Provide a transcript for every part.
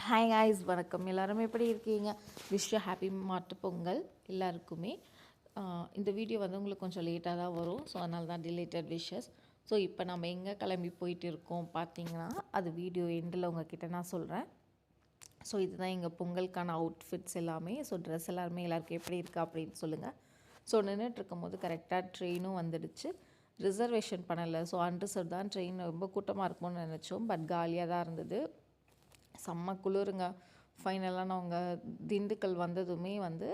Hi guys, வணக்கம். எல்லாரும் எப்படி இருக்கீங்க? விஷ் யூ ஹாப்பி மாட்டு பொங்கல் எல்லாருக்குமே. இந்த வீடியோ வந்து உங்களுக்கு கொஞ்சம் லேட்டாக தான் வரும். ஸோ அதனால தான் டிலேட்டட் விஷஸ். ஸோ இப்போ நம்ம எங்கே கிளம்பி போயிட்டு இருக்கோம் பார்த்தீங்கன்னா, அது வீடியோ எண்டில் உங்ககிட்ட நான் சொல்கிறேன். ஸோ இதுதான் எங்கள் பொங்கலுக்கான அவுட்ஃபிட்ஸ் எல்லாமே. ஸோ ட்ரெஸ் எல்லாருமே எல்லாருக்கும் எப்படி இருக்கா அப்படின்னு சொல்லுங்கள். ஸோ நின்றுட்டுருக்கும் போது கரெக்டாக ட்ரெயினும் வந்துடுச்சு. ரிசர்வேஷன் பண்ணலை. ஸோ அன்ரிசர்வ் தான் ட்ரெயின், ரொம்ப கூட்டமாக இருக்கும்னு நினச்சோம். பட் காலியாக தான் இருந்தது. செம்ம குளிருங்க. ஃபைனலாக நாங்கள் திண்டுக்கல் வந்ததுமே வந்து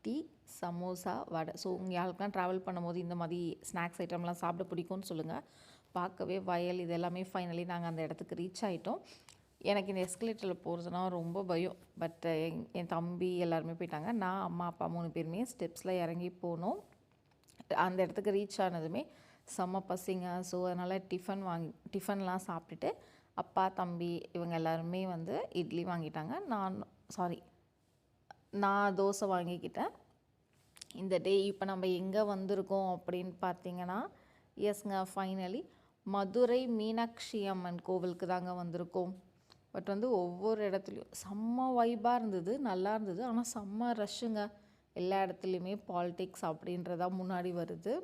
டீ, சமோசா, வடை. ஸோ உங்கள் யாருக்கெல்லாம் ட்ராவல் பண்ணும்போது இந்த மாதிரி ஸ்நாக்ஸ் ஐட்டம்லாம் சாப்பிட பிடிக்கும்னு சொல்லுங்கள். பார்க்கவே வயல் இது எல்லாமே ஃபைனலி நாங்கள் அந்த இடத்துக்கு ரீச் ஆகிட்டோம். எனக்கு இந்த எஸ்கலேட்டரில் போகிறதுனா ரொம்ப பயம். பட் என் தம்பி எல்லாருமே போயிட்டாங்க. நான், அம்மா, அப்பா 3 பேருமே ஸ்டெப்ஸில் இறங்கி போனோம். அந்த இடத்துக்கு ரீச் ஆனதுமே செம்ம பசிங்க. ஸோ அதனால் டிஃபன்லாம் சாப்பிட்டுட்டு அப்பா, தம்பி இவங்க எல்லாருமே வந்து இட்லி வாங்கிட்டாங்க. நான் தோசை வாங்கிக்கிட்டேன். இந்த டே இப்போ நம்ம எங்கே வந்திருக்கோம் அப்படின்னு பார்த்தீங்கன்னா, எஸ்ங்க, ஃபைனலி மதுரை மீனாட்சி அம்மன் கோவிலுக்கு தாங்க வந்திருக்கோம். பட் வந்து ஒவ்வொரு இடத்துலையும் செம்ம வைபாக இருந்தது, நல்லா இருந்தது. ஆனால் செம்ம ரஷ்ஷுங்க. எல்லா இடத்துலையுமே பாலிடிக்ஸ் அப்படின்றதான் முன்னாடி வருது.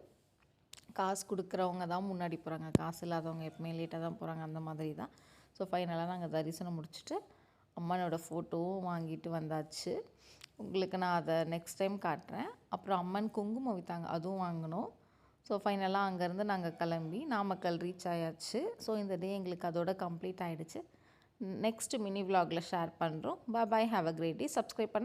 காசு கொடுக்குறவங்க தான் முன்னாடி போகிறாங்க, காசு இல்லாதவங்க எப்பவுமே லேட்டாக தான் போகிறாங்க, அந்த மாதிரி தான். ஸோ ஃபைனலாக நாங்கள் தரிசனம் முடிச்சுட்டு அம்மனோட ஃபோட்டோவும் வாங்கிட்டு வந்தாச்சு. உங்களுக்கு நான் அதை நெக்ஸ்ட் டைம் காட்டுறேன். அப்புறம் அம்மன் குங்குமம் விற்றாங்க, அதுவும் வாங்கினோம். ஸோ ஃபைனலாக அங்கேருந்து நாங்கள் கிளம்பி நாமக்கல் ரீச் ஆயாச்சு. ஸோ இந்த டே எங்களுக்கு அதோட கம்ப்ளீட் ஆகிடுச்சு. நெக்ஸ்ட் மினி விலாகில் ஷேர் பண்ணுறோம். Bye, have a great day. Subscribe பண்ண